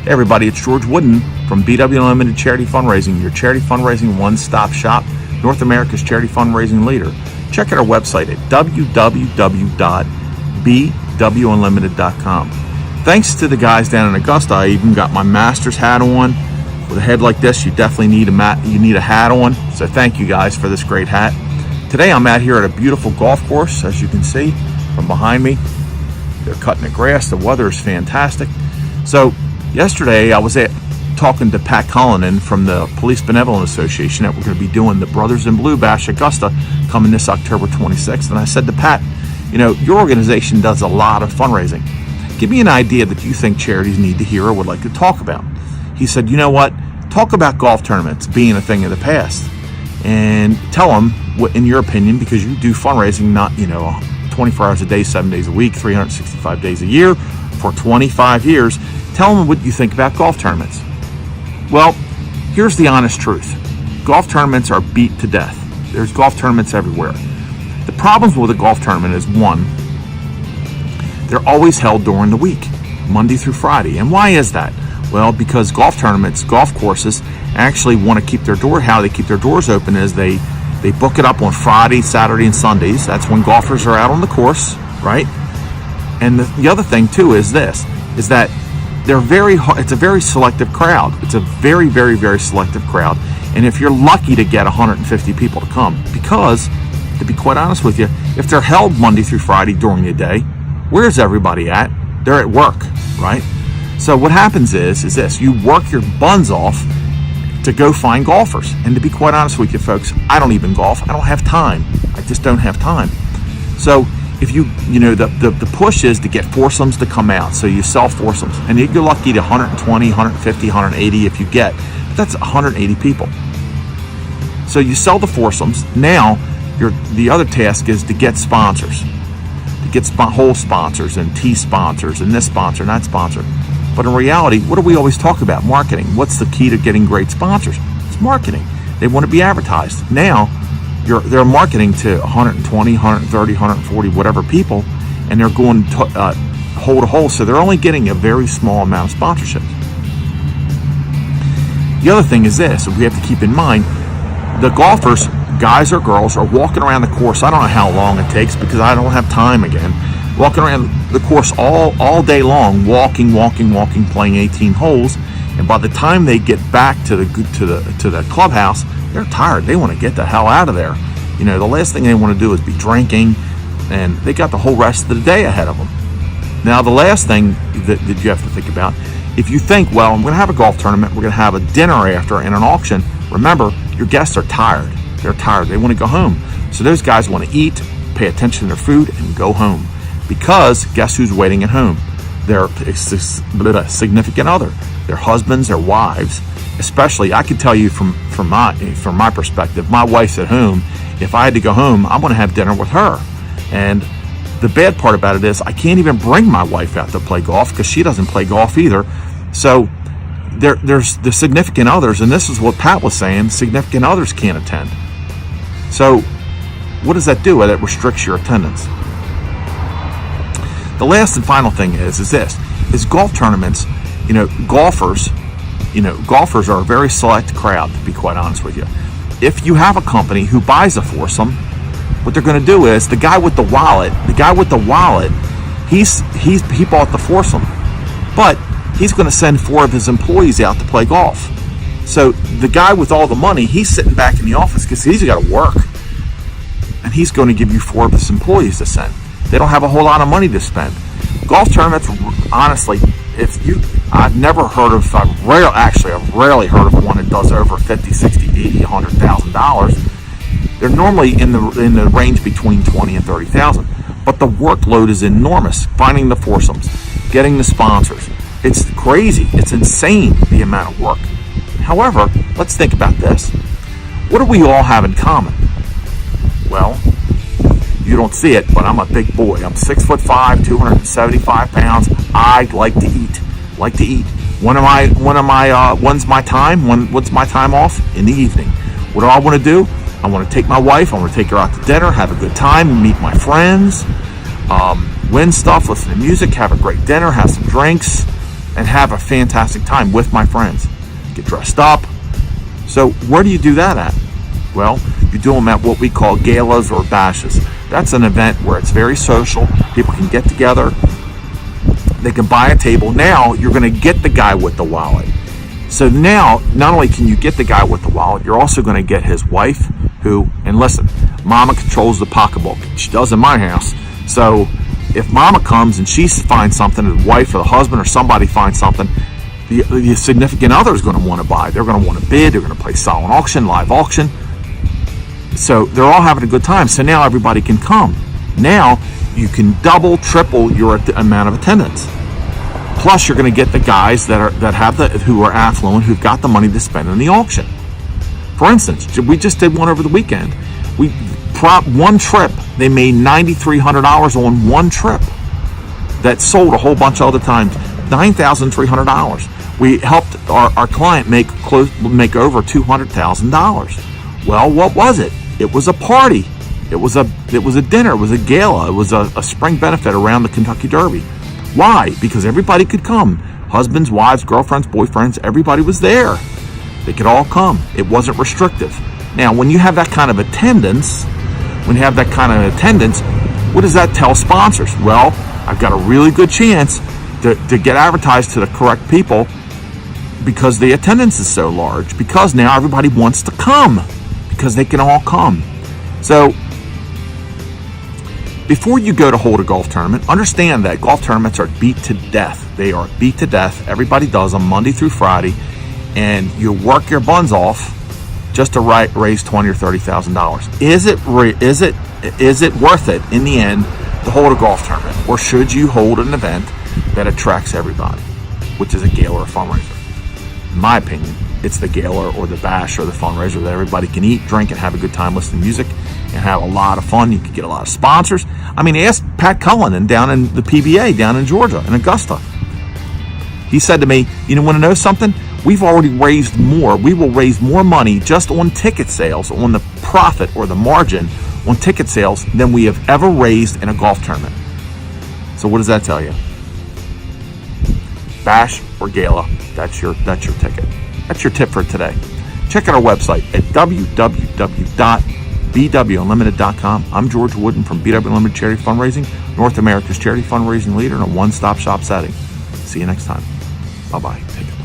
Hey everybody, it's George Wooden from BW Unlimited Charity Fundraising, your charity fundraising one-stop shop, North America's charity fundraising leader. Check out our website at www.bwunlimited.com. Thanks to the guys down in Augusta, I even got my master's hat on. With a head like this, you definitely need a hat on. So thank you guys for this great hat. Today I'm out here at a beautiful golf course, as you can see from behind me. They're cutting the grass. The weather is fantastic. So yesterday I was talking to Pat Cullinan from the Police Benevolent Association that we're going to be doing the Brothers in Blue Bash Augusta coming this October 26th. And I said to Pat, you know, your organization does a lot of fundraising. Give me an idea that you think charities need to hear or would like to talk about. He said, you know what? Talk about golf tournaments being a thing of the past. And tell them what, in your opinion, because you do fundraising, not, 24 hours a day, 7 days a week, 365 days a year for 25 years. Tell them what you think about golf tournaments. Well, here's the honest truth. Golf tournaments are beat to death. There's golf tournaments everywhere. The problems with a golf tournament is, one, they're always held during the week, Monday through Friday. And why is that? Well, because golf tournaments, golf courses actually want to keep their door. How they keep their doors open is they book it up on Friday, Saturday, and Sundays. That's when golfers are out on the course, right? And the other thing too is this: is that it's a very selective crowd. It's a very, very, very selective crowd. And if you're lucky to get 150 people to come, because to be quite honest with you, if they're held Monday through Friday during the day, where's everybody at? They're at work, right? So what happens is this: you work your buns off to go find golfers. And to be quite honest with you folks, I don't even golf. I don't have time. I just don't have time. So if the push is to get foursomes to come out. So you sell foursomes, and you're lucky to 120, 150, 180 if you get, but that's 180 people. So you sell the foursomes. Now the other task is to get sponsors, to get whole sponsors and tee sponsors and this sponsor and that sponsor. But in reality, what do we always talk about? Marketing. What's the key to getting great sponsors? It's marketing. They want to be advertised. Now, they're marketing to 120, 130, 140, whatever people, and they're going hole to hole, so they're only getting a very small amount of sponsorship. The other thing is this: we have to keep in mind, the golfers, guys or girls, are walking around the course. I don't know how long it takes because I don't have time again. Walking around the course all day long, walking, playing 18 holes, and by the time they get back to the clubhouse, they're tired. They want to get the hell out of there. The last thing they want to do is be drinking, and they got the whole rest of the day ahead of them. Now, the last thing that you have to think about, if you think, well, I'm going to have a golf tournament, we're going to have a dinner after and an auction, remember, your guests are tired. They're tired. They want to go home. So those guys want to eat, pay attention to their food, and go home. Because guess who's waiting at home? Their significant other, their husbands, their wives. Especially, I can tell you from my perspective, my wife's at home. If I had to go home, I'm going to have dinner with her. And the bad part about it is I can't even bring my wife out to play golf because she doesn't play golf either. So there's the significant others, and this is what Pat was saying: significant others can't attend. So what does that do? Well, it restricts your attendance. The last and final thing is golf tournaments. Golfers are a very select crowd, to be quite honest with you. If you have a company who buys a foursome, what they're going to do is the guy with the wallet, he bought the foursome, but he's going to send 4 of his employees out to play golf. So the guy with all the money, he's sitting back in the office because he's got to work, and he's going to give you 4 of his employees to send. They don't have a whole lot of money to spend. Golf tournaments, honestly, I've rarely heard of one that does over $50,000, $60,000, $80,000, $100,000. They're normally in the range between $20,000 and $30,000. But the workload is enormous. Finding the foursomes, getting the sponsors. It's crazy. It's insane, the amount of work. However, let's think about this. What do we all have in common? Well, you don't see it, but I'm a big boy. I'm 6'5", 275 pounds. I like to eat. When's my time? What's my time off? In the evening. What do I want to do? I want to take my wife. I want to take her out to dinner, have a good time, meet my friends, win stuff, listen to music, have a great dinner, have some drinks, and have a fantastic time with my friends. Get dressed up. So where do you do that at? Well, you do them at what we call galas or bashes. That's an event where it's very social. People can get together. They can buy a table. Now you're going to get the guy with the wallet. So now, not only can you get the guy with the wallet, you're also going to get his wife who, and listen, mama controls the pocketbook. She does in my house. So if mama comes and she finds something, the wife or the husband or somebody finds something, the significant other is going to want to buy. They're going to want to bid. They're going to play silent auction, live auction. So they're all having a good time. So now everybody can come. Now you can double, triple your amount of attendance. Plus, you're going to get the guys who are affluent, who've got the money to spend in the auction. For instance, we just did one over the weekend. One trip, they made $9,300 on one trip. That sold a whole bunch of other times, $9,300. We helped our client make over $200,000. Well, what was it? It was a party. It was a dinner. It was a gala. It was a spring benefit around the Kentucky Derby. Why? Because everybody could come. Husbands, wives, girlfriends, boyfriends, everybody was there. They could all come. It wasn't restrictive. Now, when you have that kind of attendance, what does that tell sponsors? Well, I've got a really good chance to get advertised to the correct people because the attendance is so large, because now everybody wants to come, because they can all come. So before you go to hold a golf tournament, understand that golf tournaments are beat to death. They are beat to death. Everybody does them Monday through Friday, and you work your buns off just to raise $20,000 or $30,000. Is it worth it in the end to hold a golf tournament, or should you hold an event that attracts everybody, which is a gala or a fundraiser? In my opinion, it's the gala or the bash or the fundraiser that everybody can eat, drink, and have a good time listening to music and have a lot of fun. You can get a lot of sponsors. I mean, ask Pat Cullinan down in the PBA down in Georgia, in Augusta. He said to me, you want to know something? We've already raised more. We will raise more money just on ticket sales, on the profit or the margin on ticket sales than we have ever raised in a golf tournament. So what does that tell you? Bash or gala, that's your ticket. That's your tip for today. Check out our website at www.bwunlimited.com. I'm George Wooden from BW Unlimited Charity Fundraising, North America's charity fundraising leader in a one-stop shop setting. See you next time. Bye-bye. Take care.